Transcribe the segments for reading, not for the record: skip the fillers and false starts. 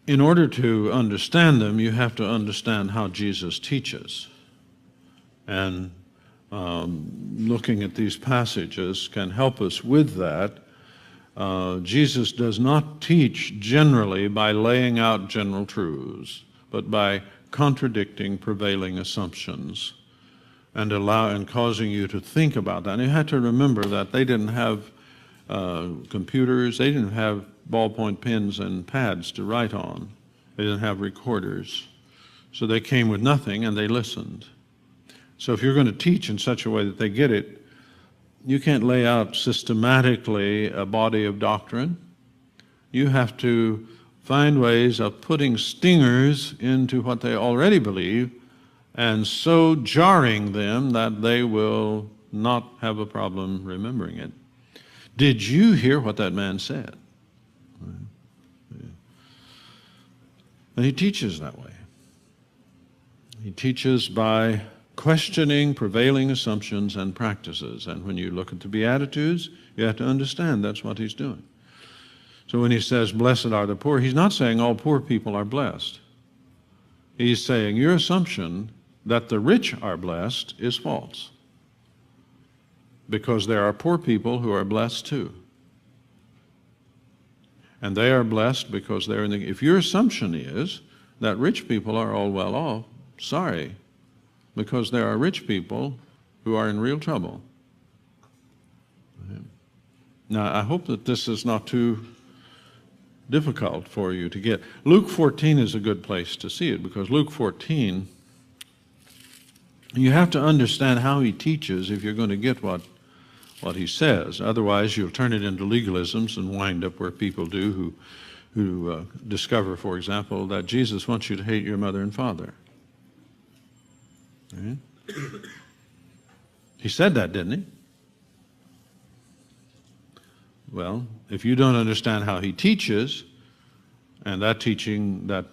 in order to understand them, you have to understand how Jesus teaches. And looking at these passages can help us with that. Jesus does not teach generally by laying out general truths, but by contradicting prevailing assumptions and causing you to think about that. And you have to remember that they didn't have computers, they didn't have ballpoint pens and pads to write on, they didn't have recorders. So they came with nothing and they listened. So if you're going to teach in such a way that they get it, you can't lay out systematically a body of doctrine. You have to find ways of putting stingers into what they already believe and so jarring them that they will not have a problem remembering it. Did you hear what that man said? And he teaches that way. He teaches by questioning prevailing assumptions and practices. And when you look at the Beatitudes, you have to understand that's what he's doing. So when he says, blessed are the poor, he's not saying all poor people are blessed. He's saying your assumption that the rich are blessed is false, because there are poor people who are blessed too. And they are blessed because they're in the... If your assumption is that rich people are all well off, sorry, because there are rich people who are in real trouble. Now, I hope that this is not too difficult for you to get. Luke 14 is a good place to see it, because Luke 14, you have to understand how he teaches if you're going to get what he says. Otherwise, you'll turn it into legalisms and wind up where people do who discover, for example, that Jesus wants you to hate your mother and father. Right? He said that, didn't he? Well, if you don't understand how he teaches, and that teaching that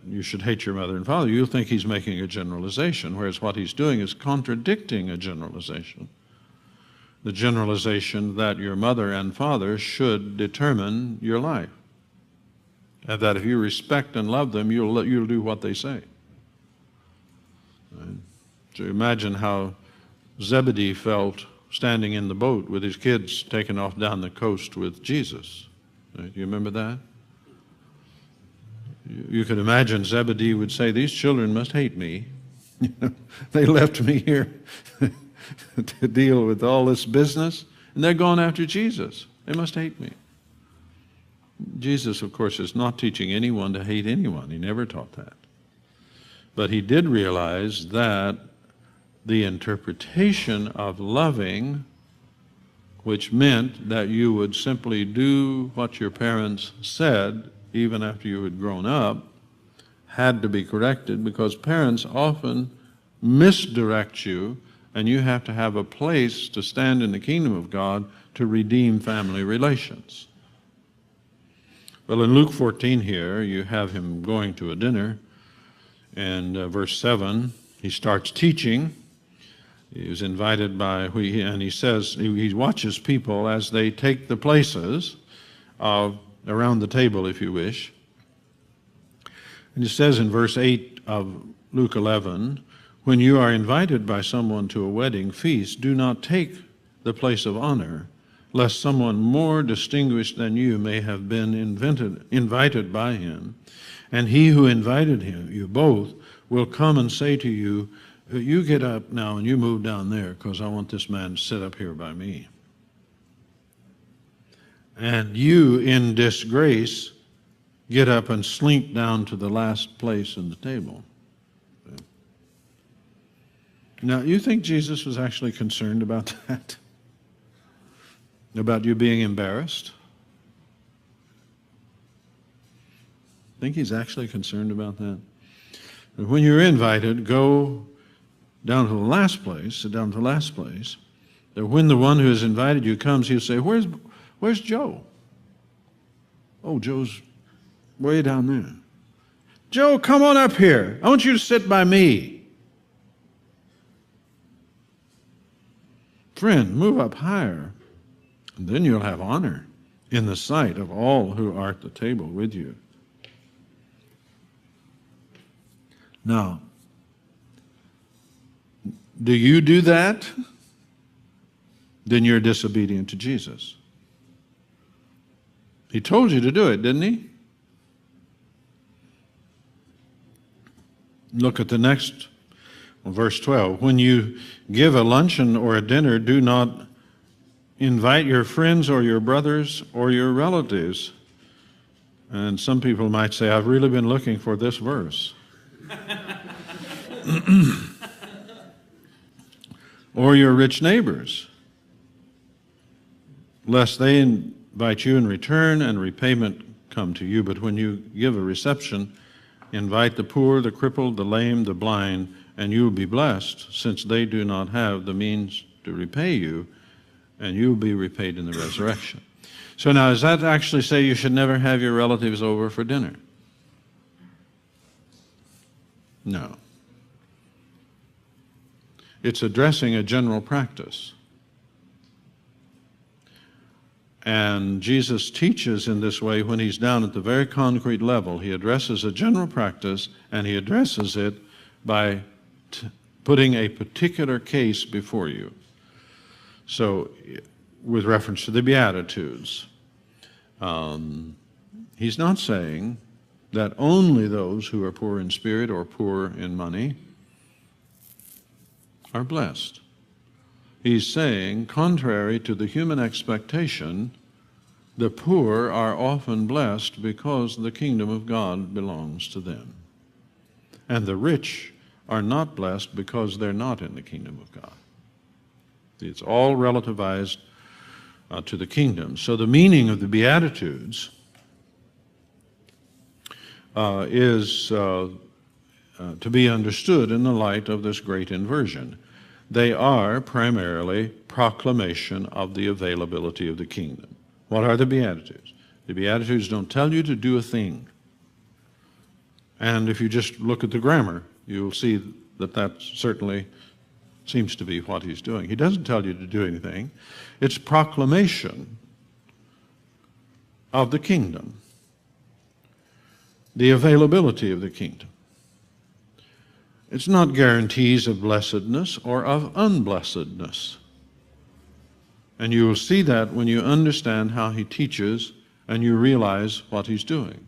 you should hate your mother and father, you'll think he's making a generalization, whereas what he's doing is contradicting a generalization. The generalization that your mother and father should determine your life, and that if you respect and love them, you'll do what they say. Right? So imagine how Zebedee felt standing in the boat with his kids taken off down the coast with Jesus. Right? You remember that? You could imagine Zebedee would say, these children must hate me. They left me here to deal with all this business, and they're going after Jesus. They must hate me. Jesus, of course, is not teaching anyone to hate anyone. He never taught that. But he did realize that the interpretation of loving, which meant that you would simply do what your parents said even after you had grown up, had to be corrected, because parents often misdirect you, and you have to have a place to stand in the kingdom of God to redeem family relations. Well, in Luke 14 here, you have him going to a dinner, and verse 7, he starts teaching. He was invited and he says, he watches people as they take the places around the table, if you wish. And it says in verse 8 of Luke 11, when you are invited by someone to a wedding feast, do not take the place of honor, lest someone more distinguished than you may have been invited by him. And he who invited you both will come and say to you, you get up now and you move down there, because I want this man to sit up here by me. And you, in disgrace, get up and slink down to the last place in the table. Now, you think Jesus was actually concerned about that? About you being embarrassed? Think he's actually concerned about that? But when you're invited, go down to the last place, sit down to the last place. That when the one who has invited you comes, he'll say, Where's Joe? Oh, Joe's way down there. Joe, come on up here. I want you to sit by me. Friend, move up higher, and then you'll have honor in the sight of all who are at the table with you. Now, do you do that? Then you're disobedient to Jesus. He told you to do it, didn't he? Look at the next, verse 12. When you give a luncheon or a dinner, do not invite your friends or your brothers or your relatives. And some people might say, I've really been looking for this verse. Or your rich neighbors, lest they invite you in return and repayment come to you. But when you give a reception, invite the poor, the crippled, the lame, the blind, and you will be blessed, since they do not have the means to repay you, and you will be repaid in the resurrection. So now, does that actually say you should never have your relatives over for dinner? No. It's addressing a general practice. And Jesus teaches in this way when he's down at the very concrete level. He addresses a general practice, and he addresses it by putting a particular case before you. So, with reference to the Beatitudes, he's not saying that only those who are poor in spirit or poor in money are blessed. He's saying, contrary to the human expectation, the poor are often blessed because the kingdom of God belongs to them. And the rich are not blessed because they're not in the kingdom of God. It's all relativized to the kingdom. So the meaning of the Beatitudes is to be understood in the light of this great inversion. They are primarily proclamation of the availability of the kingdom. What are the Beatitudes? The Beatitudes don't tell you to do a thing. And if you just look at the grammar, you'll see that that certainly seems to be what he's doing. He doesn't tell you to do anything. It's proclamation of the kingdom, the availability of the kingdom. It's not guarantees of blessedness or of unblessedness. And you will see that when you understand how he teaches and you realize what he's doing.